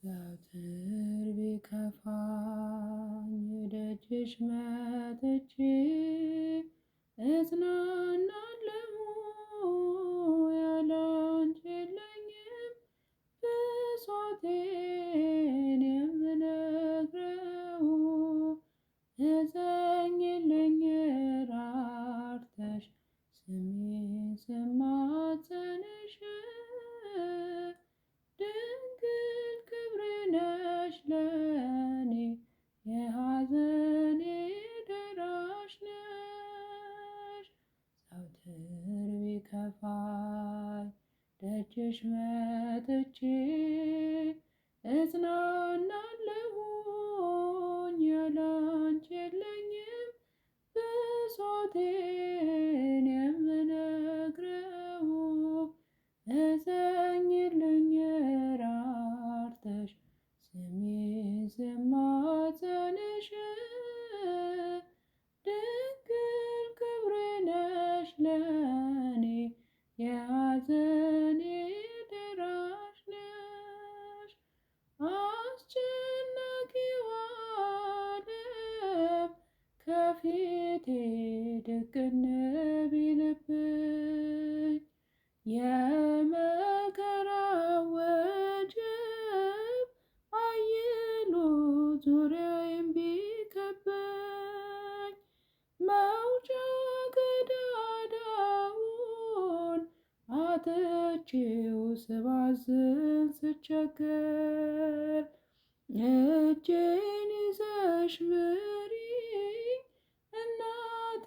ዘወትር ቢከፋኝ ደጅሽ መጥቼ እጽናናለሁ ያላንቺ የለኝም ብሶቴን የምነግረው እዘኝልኝ ራርተሽ ስሜን ስማጸንሽ ድንግል ክብሬ ነሽ ለኔ የሐዘኔ ደራሽ ነሽ። ዘወትር ቢከፋኝ ደጅሽ መጥቼ እጽናናለሁኝ ያላንቺ የለኝም ብሶቴን የምነግረው እዘኝልኝ ራርተሽ ስሜን ስማጸንሽ ድንግል ክብሬ ነሽ ለኔ የሐዘኔ ደራሽ ነሽ። አስጨናቂው ዓለም ከፊቴ ድቅን ቢልብኝ የመከራው ወጀብ አይሎ ዙሪያዬን ቢከበኝ መውጫ ቀዳዳውን አጥቼው ስባዝን ስቸገር እጄን ይዘሽ ምሪኝ እናቴ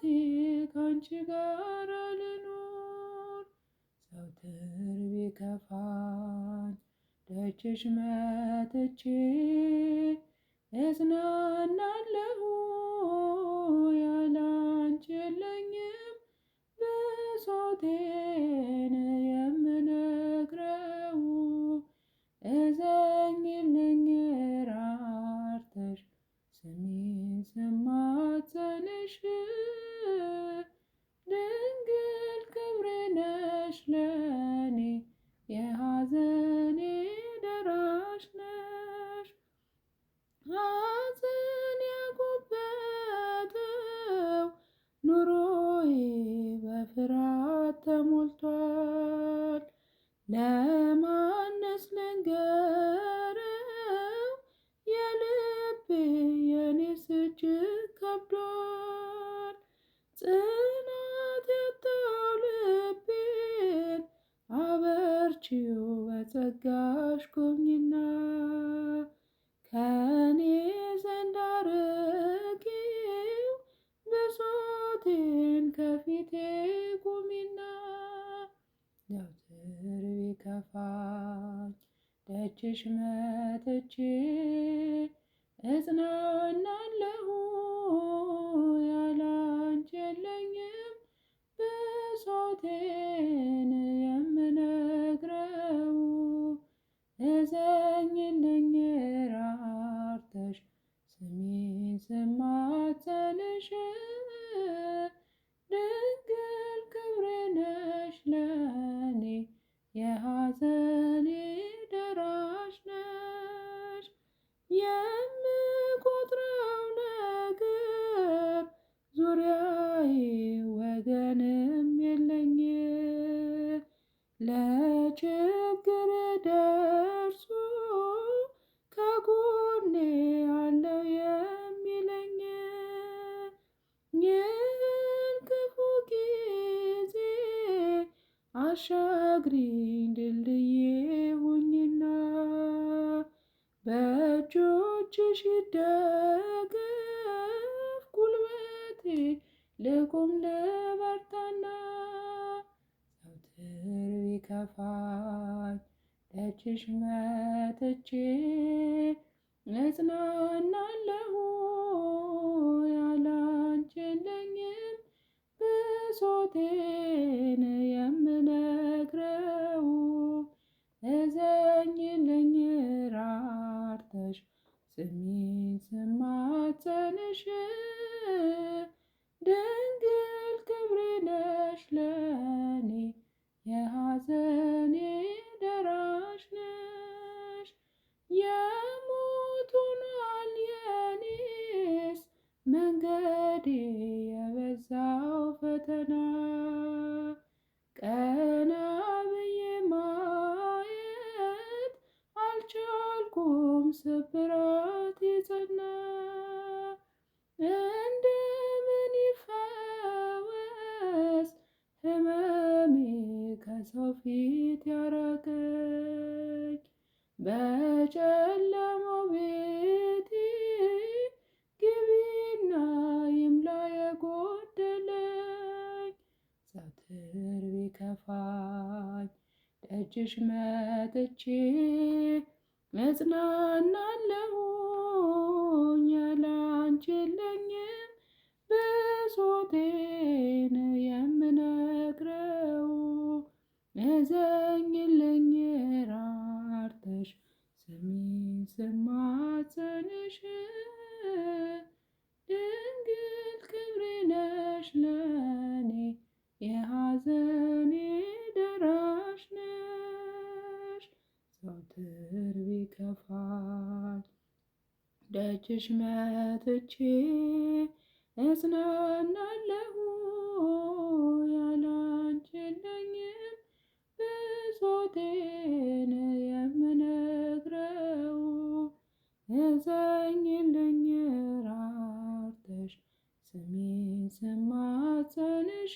ካንቺ ጋር ልኑር። ዘወትር ቢከፋኝ ደጅሽ መጥቼ እጽናናለሁ ያላንቺ የለኝም ብሶቴን የምነግረው እዘኝልኝ ራርተሽ ስሜን ስማጸንሽ ድንግል ክብሬ ነሽ ለኔ የሐዘኔ ደራሽ ነሽ። ሐዘን ያጎበጠው ኑሮዬ በፍርሃት ተሞልቷል። ለማንስ ልንገረው የልቤ የኔስ እጅግ ከብዷል። ጽናት ያጣው ልቤን አበርቺው በጸጋሽ ጎብኝና ከኔ ዘንድ አርቂው ብሶቴን ከፊቴ ቁሚና። ዘወትር ቢከፋኝ ደጅሽ መጥቼ እጽናናለሁ ያላንቺ የለኝም ብሶቴን የምነግረው እዘኝልኝ ራርተሽ ስሜን ስማጸንሽ ድንግል ክብሬ ነሽ ለኔ የሐዘኔ ደራሽ ነሽ። የምቆጥረው ነገር ዙሪያዬ ወገንም የለኝ ለችግር ደርሶ ከጎኔ አለው የሚለኝ ይህን ክፉ ጊዜ አሻግሪኝ ድልድዬ ሁኚና በእጆችሽ ይደገፍ ጉልበቴ ልቁም ልበርታና። ዘወትር ቢከፋኝ ደጅሽ መጥቼ እጽናናለሁ ያላንቺ የለኝም ብሶቴን የምነግረው እዘኝልኝ ራርተሽ ስሜን ስማጸንሽ ድንግል ክብሬ ነሽ ለኔ የሐዘኔ ደራሽ ነሽ። ስብራት የጸና እንደምን ይፈወስ ሕመሜ ከሰው ፊት ያራቀኝ በጨለማው ቤቴ ግቢና ይምላ የጎደለኝ ዘወትር ቢከፋኝ ደጅሽ መጥቼ እጽናናለሁኝ ያላንቺ የለኝም ብሶቴን የምነግረው እዘኝልኝ ራርተሽ ስሚኝ ስማጸንሽ ድንግል ክብሬ ነሽ ለኔ የሐዘኔ ደራሽ ነሽ ዘወትር ቢከፋኝ ደጅሽ መጥቼ እጽናናለሁ ያላንቺ የለኝም ብሶቴን የምነግረው እዘኝልኝ ራርተሽ ስሚኝ ስማጸንሽ